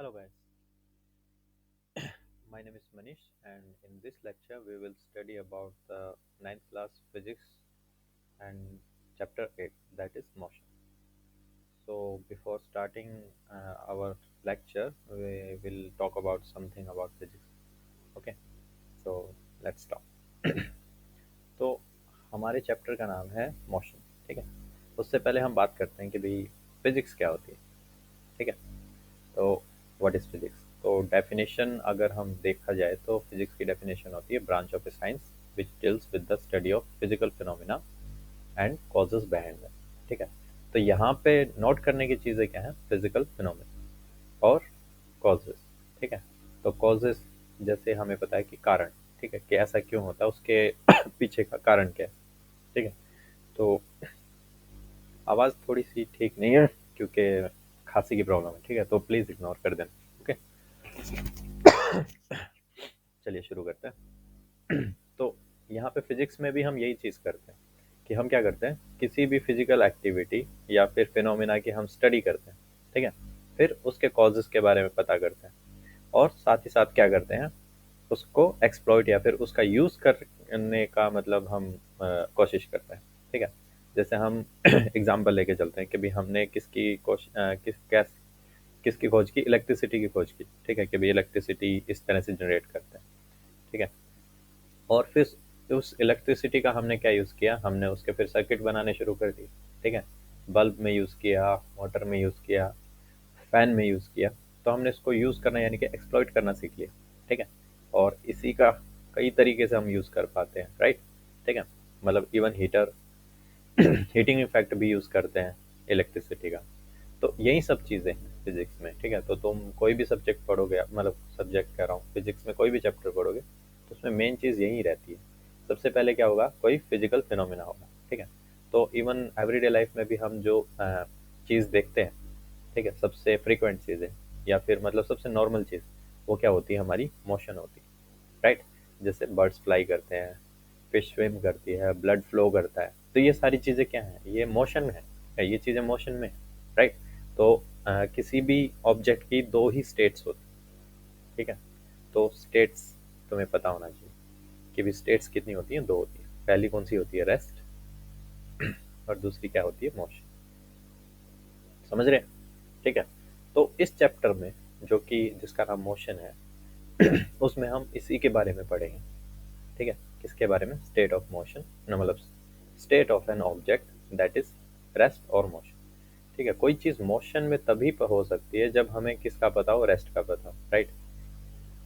Hello guys, my name is Manish and in this lecture we will study about the ninth class physics and chapter 8, that is motion. So before starting our lecture we will talk about something about physics. Okay, so let's start. तो हमारे chapter का नाम है motion. ठीक है, उससे पहले हम बात करते हैं कि भाई फिजिक्स क्या होती है. ठीक है, तो व्हाट इज फिजिक्स. तो डेफिनेशन अगर हम देखा जाए तो फिजिक्स की डेफिनेशन होती है branch of science which deals with the study of physical phenomena and causes behind them. ठीक है, तो यहाँ पे नोट करने की चीज़ें क्या है, फिजिकल फिनोमिना और कॉजेज. ठीक है, तो कॉजेज जैसे हमें पता है कि कारण. ठीक है, कि ऐसा क्यों होता है, उसके पीछे का कारण क्या है. ठीक है, तो आवाज़ थोड़ी सी ठीक नहीं है क्योंकि खांसी की प्रॉब्लम है. ठीक है, तो प्लीज़ इग्नोर कर देना. ओके, चलिए शुरू करते हैं. तो यहाँ पे फिजिक्स में भी हम यही चीज़ करते हैं कि हम क्या करते हैं, किसी भी फिजिकल एक्टिविटी या फिर फिनोमिना की हम स्टडी करते हैं. ठीक है, फिर उसके कॉजेज के बारे में पता करते हैं और साथ ही साथ क्या करते हैं, उसको एक्सप्लॉइट या फिर उसका यूज़ करने का मतलब हम कोशिश करते हैं. ठीक है, जैसे हम एग्जांपल लेके चलते हैं कि भी हमने किसकी खोज की, इलेक्ट्रिसिटी की खोज की. ठीक है, कि भाई इलेक्ट्रिसिटी इस तरह से जनरेट करते हैं. ठीक है, और फिर उस इलेक्ट्रिसिटी का हमने क्या यूज़ किया, हमने उसके फिर सर्किट बनाने शुरू कर दिए. ठीक है, बल्ब में यूज़ किया, मोटर में यूज़ किया, फैन में यूज़ किया. तो हमने इसको यूज़ करना यानी कि एक्सप्लॉइट करना सीख लिया. ठीक है, और इसी का कई तरीके से हम यूज़ कर पाते हैं, राइट. ठीक है, मतलब इवन हीटर हीटिंग इफेक्ट भी यूज़ करते हैं इलेक्ट्रिसिटी का. तो यही सब चीज़ें हैं फिजिक्स में. ठीक है, तो तुम कोई भी सब्जेक्ट पढ़ोगे, मतलब सब्जेक्ट कह रहा हूँ, फिजिक्स में कोई भी चैप्टर पढ़ोगे तो उसमें मेन चीज़ यही रहती है. सबसे पहले क्या होगा, कोई फिजिकल फिनोमिना होगा. ठीक है, तो इवन एवरीडे लाइफ में भी हम जो चीज़ देखते हैं, ठीक है, सबसे फ्रीक्वेंट चीज़ें या फिर मतलब सबसे नॉर्मल चीज़ वो क्या होती है, हमारी मोशन होती है, राइट. जैसे बर्ड्स फ्लाई करते हैं, फिश स्विम करती है, ब्लड फ्लो करता है. तो ये सारी चीज़ें क्या हैं, ये मोशन में है, ये चीज़ें मोशन में है, राइट. तो किसी भी ऑब्जेक्ट की दो ही स्टेट्स होती हैं. ठीक है, तो स्टेट्स तुम्हें पता होना चाहिए कि भी स्टेट्स कितनी होती हैं, दो होती हैं. पहली कौन सी होती है, रेस्ट, और दूसरी क्या होती है, मोशन. समझ रहे हैं? ठीक है, तो इस चैप्टर में जो कि जिसका नाम मोशन है उसमें हम इसी के बारे में पढ़ेंगे. ठीक है, किसके बारे में, स्टेट ऑफ मोशन, मतलब state of an object that is rest और मोशन. ठीक है, कोई चीज़ मोशन में तभी हो सकती है जब हमें किसका पता हो, रेस्ट का पता हो, राइट.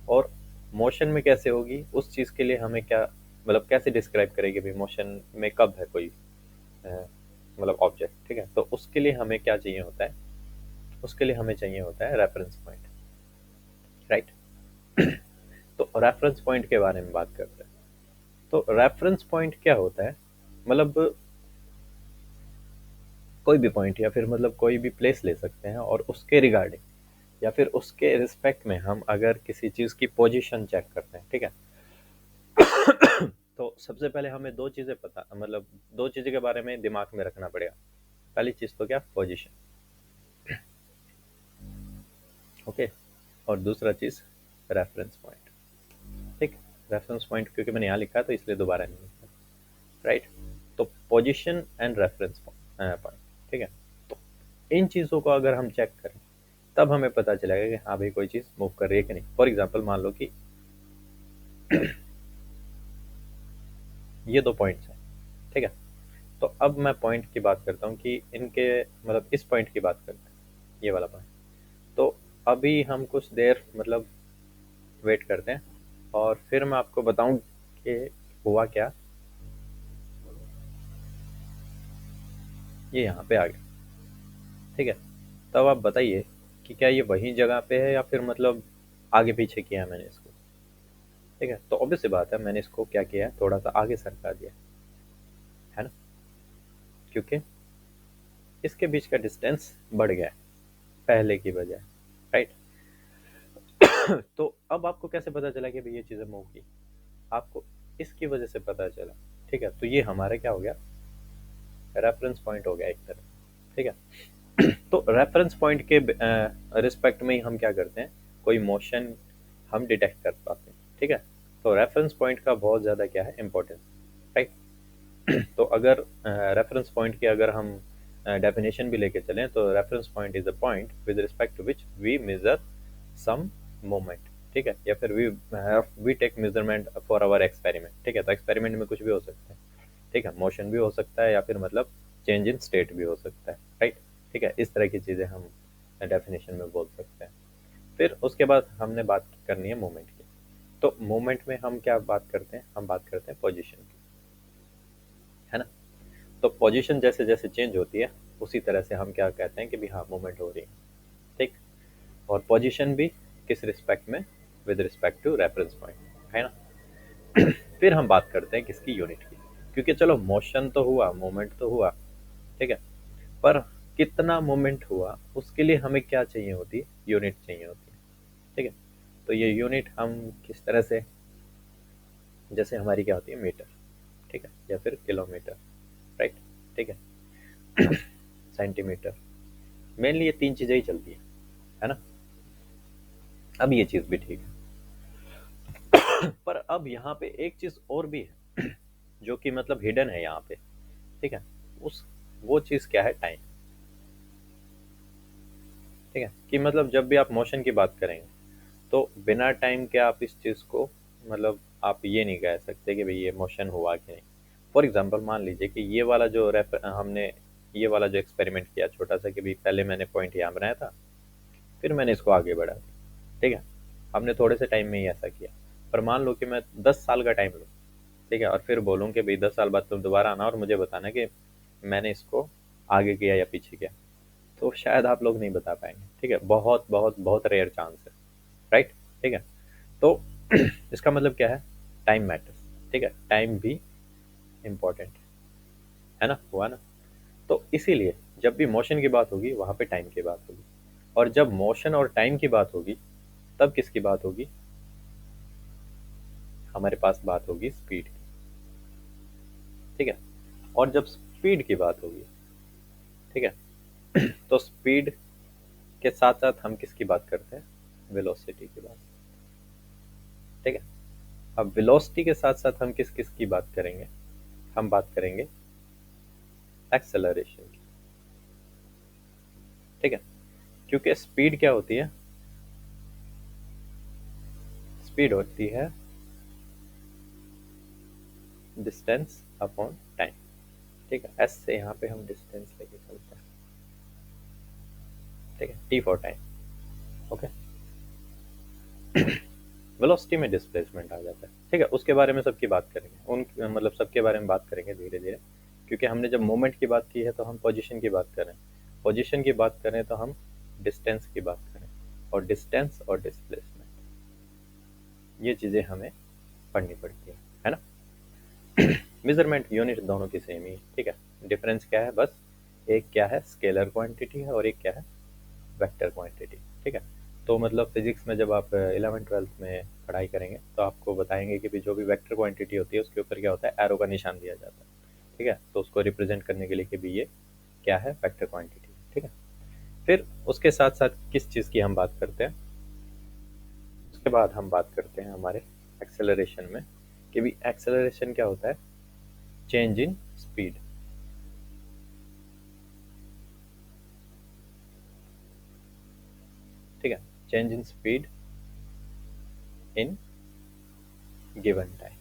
और मोशन में कैसे होगी, उस चीज़ के लिए हमें क्या, मतलब कैसे डिस्क्राइब करेंगे भाई मोशन में कब है कोई मतलब ऑब्जेक्ट. ठीक है, तो उसके लिए हमें क्या चाहिए होता है, उसके लिए हमें चाहिए होता है रेफरेंस पॉइंट, राइट. तो रेफरेंस पॉइंट के बारे में बात करते हैं. तो रेफरेंस पॉइंट क्या होता है, मतलब कोई भी पॉइंट या फिर मतलब कोई भी प्लेस ले सकते हैं और उसके रिगार्डिंग या फिर उसके रिस्पेक्ट में हम अगर किसी चीज़ की पोजीशन चेक करते हैं. ठीक है, तो सबसे पहले हमें दो चीज़ें पता, मतलब दो चीज़ों के बारे में दिमाग में रखना पड़ेगा. पहली चीज़ तो क्या, पोजीशन. ओके, और दूसरा चीज़ रेफरेंस पॉइंट. ठीक, रेफरेंस पॉइंट क्योंकि मैंने यहाँ लिखा है तो इसलिए दोबारा नहीं लिखा, राइट. तो पोजीशन एंड रेफरेंस पॉइंट. ठीक है, तो इन चीज़ों को अगर हम चेक करें तब हमें पता चलेगा कि हाँ भाई कोई चीज़ मूव कर रही है कि नहीं. फॉर एग्जाम्पल मान लो कि ये दो पॉइंट्स हैं. ठीक है, तो अब मैं पॉइंट की बात करता हूँ कि इनके मतलब इस पॉइंट की बात करते हैं, ये वाला पॉइंट. तो अभी हम कुछ देर मतलब वेट करते हैं और फिर मैं आपको बताऊं कि हुआ क्या. ये यहाँ पे आ गया. ठीक है, तब आप बताइए कि क्या ये वही जगह पे है या फिर मतलब आगे पीछे किया है मैंने इसको. ठीक है, तो ऑब्वियस सी बात है, मैंने इसको क्या किया है, थोड़ा सा आगे सरका दिया है ना, क्योंकि इसके बीच का डिस्टेंस बढ़ गया है पहले की बजाय, राइट. तो अब आपको कैसे पता चला कि भाई ये चीज़ें मूव की, आपको इसकी वजह से पता चला. ठीक है, तो ये हमारा क्या हो गया, रेफरेंस पॉइंट हो गया एक तरह. ठीक है, तो रेफरेंस पॉइंट के रिस्पेक्ट में ही हम क्या करते हैं, कोई मोशन हम डिटेक्ट कर पाते हैं, ठीक है। तो रेफरेंस पॉइंट का बहुत ज़्यादा क्या है इम्पोर्टेंस, राइट। तो अगर रेफरेंस पॉइंट की अगर हम डेफिनेशन भी लेके चलें, तो reference point is a point with respect to which we measure some moment, ठीक है, या फिर we take measurement for our experiment, ठीक है। तो एक्सपेरिमेंट में कुछ भी हो सकता है, ठीक है, मोशन भी हो सकता है या फिर मतलब चेंज इन स्टेट भी हो सकता है, राइट, ठीक है। इस तरह की चीज़ें हम डेफिनेशन में बोल सकते हैं। फिर उसके बाद हमने बात करनी है मोमेंट की। तो मोमेंट में हम क्या बात करते हैं, हम बात करते हैं पोजीशन की, है ना। तो पोजीशन जैसे जैसे चेंज होती है उसी तरह से हम क्या कहते हैं कि भी हाँ मूवमेंट हो रही है, ठीक। और पोजीशन भी किस रिस्पेक्ट में, with respect to reference point, है ना। फिर हम बात करते हैं किसकी, यूनिट की। क्योंकि चलो मोशन तो हुआ, मूवमेंट तो हुआ, ठीक है, पर कितना मूवमेंट हुआ उसके लिए हमें क्या चाहिए होती है, यूनिट चाहिए होती है, ठीक है। तो ये यूनिट हम किस तरह से, जैसे हमारी क्या होती है, मीटर, ठीक है, या फिर किलोमीटर, राइट, ठीक है, सेंटीमीटर, मेनली ये तीन चीज़ें ही चलती है ना। अब ये चीज़ भी ठीक है, पर अब यहाँ पे एक चीज़ और भी है जो कि मतलब हिडन है यहाँ पे, ठीक है। उस वो चीज़ क्या है, टाइम, ठीक है। कि मतलब जब भी आप मोशन की बात करेंगे तो बिना टाइम के आप इस चीज़ को मतलब आप ये नहीं कह सकते कि भाई ये मोशन हुआ कि नहीं। फॉर एग्जांपल मान लीजिए कि ये वाला जो हमने ये वाला जो एक्सपेरिमेंट किया छोटा सा, कि भाई पहले मैंने पॉइंट यहाँ बनाया था, फिर मैंने इसको आगे बढ़ा दिया, ठीक है। हमने थोड़े से टाइम में ही ऐसा किया। पर मान लो कि मैं 10 साल का टाइम लूँ, ठीक है, और फिर बोलूँ कि भाई 10 साल बाद तुम दोबारा आना और मुझे बताना कि मैंने इसको आगे किया या पीछे किया, तो शायद आप लोग नहीं बता पाएंगे, ठीक है। बहुत बहुत बहुत रेयर चांस है, राइट, ठीक है। तो इसका मतलब क्या है, टाइम मैटर्स, ठीक है, टाइम भी इम्पोर्टेंट है ना, हुआ ना। तो इसीलिए जब भी मोशन की बात होगी वहाँ पे टाइम की बात होगी, और जब मोशन और टाइम की बात होगी तब किसकी बात होगी, हमारे पास बात होगी स्पीड की, ठीक है। और जब स्पीड की बात होगी, ठीक है, तो स्पीड के साथ साथ हम किसकी बात करते हैं, वेलोसिटी की बात, ठीक है। अब वेलोसिटी के साथ साथ हम किस किस की बात करेंगे, हम बात करेंगे एक्सेलरेशन की, ठीक है। क्योंकि स्पीड क्या होती है, स्पीड होती है डिस्टेंस अपॉन टाइम, ठीक है। एस से यहाँ पे हम डिस्टेंस लेके चलते हैं, ठीक है, T for time, okay. Velocity में डिस्प्लेसमेंट आ जाता है, ठीक है। उसके बारे में सबकी बात करेंगे, उन मतलब सबके बारे में बात करेंगे धीरे धीरे। क्योंकि हमने जब मोमेंट की बात की है तो हम पोजीशन की बात करें, पोजीशन की बात करें तो हम डिस्टेंस की बात करें, और डिस्टेंस और डिस्प्लेसमेंट, ये चीज़ें हमें पढ़नी पड़ती है ना। मेजरमेंट यूनिट दोनों की सेम ही है, ठीक है। डिफरेंस क्या है बस, एक क्या है स्केलर क्वांटिटी है और एक क्या है वेक्टर क्वांटिटी, ठीक है। तो मतलब फिजिक्स में जब आप 11th-12th में पढ़ाई करेंगे तो आपको बताएंगे कि भी जो भी वेक्टर क्वांटिटी होती है उसके ऊपर क्या होता है, एरो का निशान दिया जाता है, ठीक है। तो उसको रिप्रेजेंट करने के लिए कि भी ये क्या है, वेक्टर क्वांटिटी, ठीक है। फिर उसके साथ साथ किस चीज़ की हम बात करते हैं, उसके बाद हम बात करते हैं हमारे एक्सेलरेशन में, कि भी एक्सेलरेशन क्या होता है, चेंज इन स्पीड, ठीक है, change in speed in given time,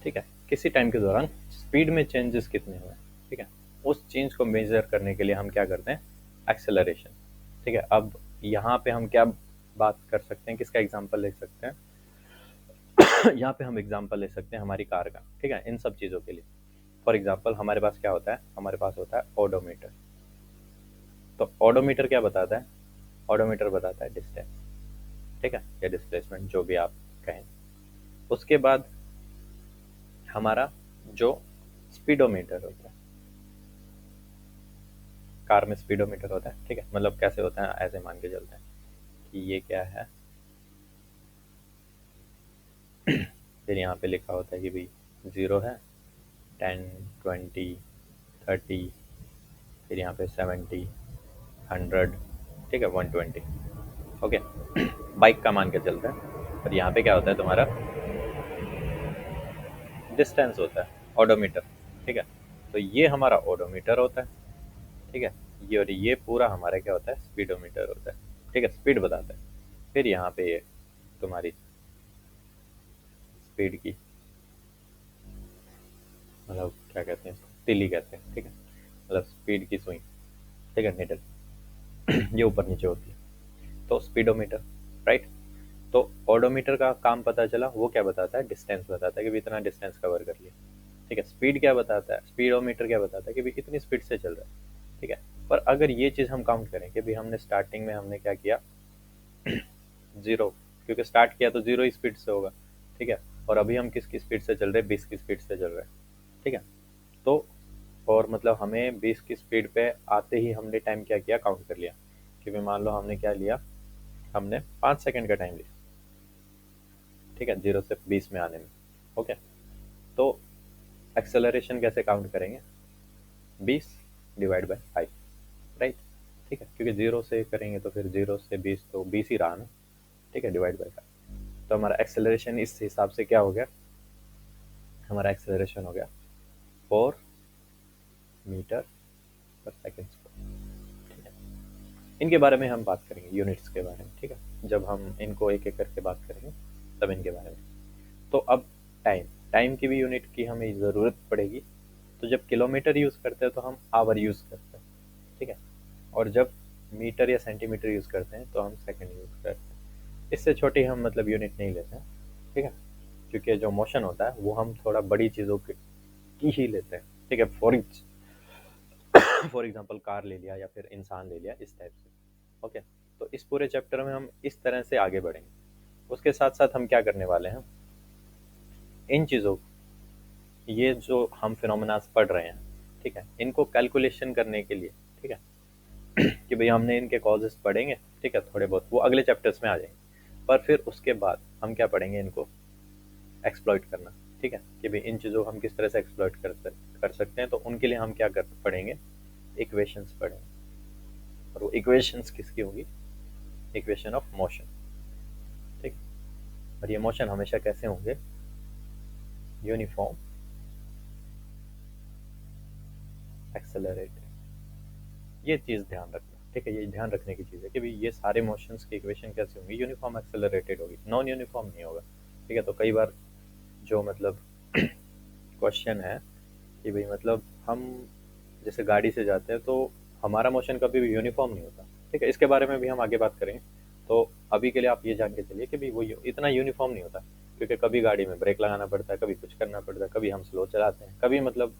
ठीक है। किसी टाइम के दौरान स्पीड में चेंजेस कितने हुए, ठीक है, उस चेंज को मेजर करने के लिए हम क्या करते हैं, एक्सेलरेशन, ठीक है। अब यहाँ पे हम क्या बात कर सकते हैं, किसका एग्जांपल ले सकते हैं, यहाँ पे हम एग्जांपल ले सकते हैं हमारी कार का, ठीक है, इन सब चीज़ों के लिए। फॉर एग्जांपल हमारे पास क्या होता है, हमारे पास होता है ओडोमीटर। तो ओडोमीटर क्या बताता है, ओडोमीटर बताता है डिस्टेंस, ठीक है, या डिस्प्लेसमेंट जो भी आप कहें। उसके बाद हमारा जो स्पीडोमीटर होता है, कार में स्पीडोमीटर होता है, ठीक है, मतलब कैसे होता है, ऐसे मान के चलते हैं कि ये क्या है, फिर यहाँ पे लिखा होता है कि भाई 0 है, 10, 20, 30, फिर यहाँ पे 70, 100, ठीक है, 120। ओके, बाइक का मान के चलते हैं। और यहाँ पे क्या होता है, तुम्हारा डिस्टेंस होता है, ओडोमीटर। ठीक है, तो ये हमारा ओडोमीटर होता है। ठीक है, ये और ये पूरा हमारा क्या होता है, स्पीडोमीटर होता है। ठीक है, स्पीड बताता है। फिर यहाँ पे ये तुम्हारी स्पीड की मतलब क्या कहते हैं इसको, तिली कहते हैं। ठीक है, मतलब स्पीड की सुई। ठीक है, निडल ये ऊपर नीचे होती है, तो स्पीडोमीटर, राइट। तो ओडोमीटर का काम पता चला, वो क्या बताता है, डिस्टेंस बताता है कि भी इतना डिस्टेंस कवर कर लिया। ठीक है, स्पीड क्या बताता है, स्पीडोमीटर क्या बताता है कि भी कितनी स्पीड से चल रहा है। ठीक है, पर अगर ये चीज़ हम काउंट करें कि भी हमने स्टार्टिंग में हमने क्या किया, जीरो, क्योंकि स्टार्ट किया तो जीरो ही स्पीड से होगा। ठीक है, और अभी हम किसकी स्पीड से चल रहे हैं, 20 की स्पीड से चल रहे हैं। ठीक है, तो और मतलब हमें 20 की स्पीड पे आते ही हमने टाइम क्या किया, काउंट कर लिया कि भी मान लो हमने क्या लिया, हमने 5 सेकंड का टाइम लिया। ठीक है, 0 से 20 में आने में। ओके, तो एक्सेलरेशन कैसे काउंट करेंगे, 20 डिवाइड बाय 5, राइट। ठीक है, क्योंकि 0 से करेंगे तो फिर 0 से 20 तो 20 ही रहा ना। ठीक है, डिवाइड बाय 5, तो हमारा एक्सेलरेशन इस हिसाब से क्या हो गया, हमारा एक्सेलरेशन हो गया 4 मीटर पर सेकेंड स्क्वायर। ठीक है, इनके बारे में हम बात करेंगे, यूनिट्स के बारे में। ठीक है, जब हम इनको एक एक करके बात करेंगे तब इनके बारे में। तो अब टाइम, टाइम की भी यूनिट की हमें ज़रूरत पड़ेगी। तो जब किलोमीटर यूज़ करते हैं तो हम आवर यूज़ करते हैं। ठीक है, और जब मीटर या सेंटीमीटर यूज़ करते हैं तो हम सेकंड यूज़ करते हैं। इससे छोटी हम मतलब यूनिट नहीं लेते हैं। ठीक है, क्योंकि जो मोशन होता है वो हम थोड़ा बड़ी चीज़ों की ही लेते हैं। ठीक है, फॉर एग्जांपल कार ले लिया या फिर इंसान ले लिया, इस टाइप से। ओके, तो इस पूरे चैप्टर में हम इस तरह से आगे बढ़ेंगे। उसके साथ साथ हम क्या करने वाले हैं, इन चीज़ों, ये जो हम फिनोमेनास पढ़ रहे हैं, ठीक है, इनको कैलकुलेशन करने के लिए, ठीक है, कि भाई हमने इनके कॉजेस पढ़ेंगे। ठीक है, थोड़े बहुत वो अगले चैप्टर्स में आ जाएंगे, पर फिर उसके बाद हम क्या पढ़ेंगे, इनको एक्सप्लॉइट करना। ठीक है, कि भाई इन चीज़ों को हम किस तरह से एक्सप्लॉइट कर सकते हैं। तो उनके लिए हम क्या कर पढ़ेंगे, इक्वेशंस पढ़ेंगे। और वो इक्वेशंस किसकी होगी, इक्वेशन ऑफ मोशन। ठीक, और ये मोशन हमेशा कैसे होंगे, यूनिफॉर्म एक्सेलरेटेड। ये चीज़ ध्यान रखना। ठीक है, ये ध्यान रखने की चीज़ है कि भाई ये सारे मोशंस की इक्वेशन कैसे होंगी, यूनिफॉर्म एक्सेलरेटेड होगी, नॉन यूनिफॉर्म नहीं होगा। ठीक है, तो कई बार जो मतलब क्वेश्चन है कि भाई मतलब हम जैसे गाड़ी से जाते हैं तो हमारा मोशन कभी भी यूनिफॉर्म नहीं होता। ठीक है, इसके बारे में भी हम आगे बात करेंगे। तो अभी के लिए आप ये जान के चलिए कि भाई वो इतना यूनिफॉर्म नहीं होता, क्योंकि कभी गाड़ी में ब्रेक लगाना पड़ता है, कभी कुछ करना पड़ता है, कभी हम स्लो चलाते हैं, कभी मतलब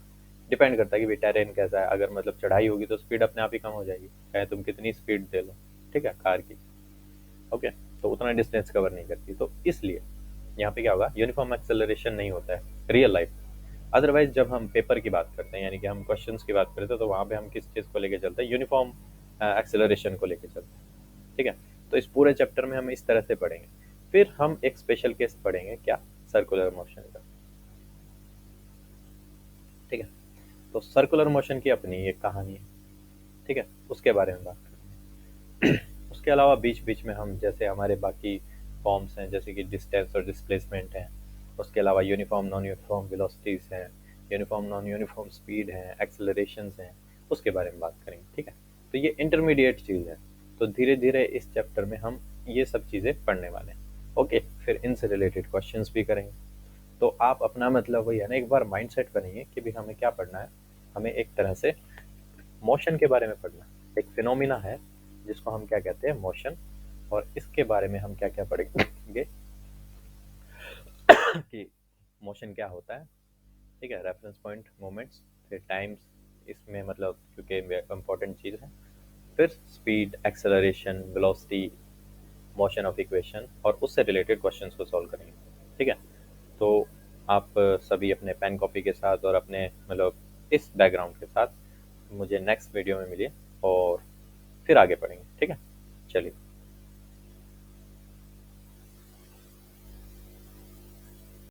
डिपेंड करता है कि भाई टेरेन कैसा है। अगर मतलब चढ़ाई होगी तो स्पीड अपने आप ही कम हो जाएगी, चाहे तुम कितनी स्पीड दे लो। ठीक है, कार की। ओके, तो उतना डिस्टेंस कवर नहीं करती, तो इसलिए यहाँ पे क्या होगा, यूनिफॉर्म एक्सेलरेशन नहीं होता है रियल लाइफ। अदरवाइज जब हम पेपर की बात करते हैं, यानी कि हम क्वेश्चंस की बात करते हैं, तो वहाँ पे हम किस चीज़ को लेके चलते हैं, यूनिफॉर्म एक्सेलरेशन को लेके चलते हैं। ठीक है, तो इस पूरे चैप्टर में हम इस तरह से पढ़ेंगे। फिर हम एक स्पेशल केस पढ़ेंगे, क्या, सर्कुलर मोशन का। ठीक है, तो सर्कुलर मोशन की अपनी एक कहानी है। ठीक है, उसके बारे में बात करेंगे। उसके अलावा बीच बीच में हम जैसे हमारे बाकी फॉर्म्स हैं, जैसे कि डिस्टेंस और डिस्प्लेसमेंट हैं, उसके अलावा यूनिफॉर्म नॉन यूनिफॉर्म वेलोसिटीज हैं, यूनिफॉर्म नॉन यूनिफॉर्म स्पीड हैं, एक्सेलरेशंस हैं, उसके बारे में बात करेंगे। ठीक है, तो ये इंटरमीडिएट चीज़ है। तो धीरे धीरे इस चैप्टर में हम ये सब चीज़ें पढ़ने वाले हैं। ओके, फिर इनसे रिलेटेड क्वेश्चंस भी करेंगे। तो आप अपना मतलब वही है ना, एक बार माइंड सेट बनाइए कि भी हमें क्या पढ़ना है। हमें एक तरह से मोशन के बारे में पढ़ना है। एक फिनोमिना है जिसको हम क्या कहते हैं, मोशन। और इसके बारे में हम क्या क्या पढ़ेंगे कि मोशन क्या होता है। ठीक है, रेफरेंस पॉइंट, मोमेंट्स, फिर टाइम्स, इसमें मतलब क्योंकि इम्पोर्टेंट चीज़ है। फिर speed, acceleration, velocity, motion of equation, और उससे रिलेटेड क्वेश्चंस को सॉल्व करेंगे। ठीक है, तो आप सभी अपने पेन कॉपी के साथ और अपने मतलब इस बैकग्राउंड के साथ मुझे नेक्स्ट वीडियो में मिलिए और फिर आगे पढ़ेंगे। ठीक है, चलिए।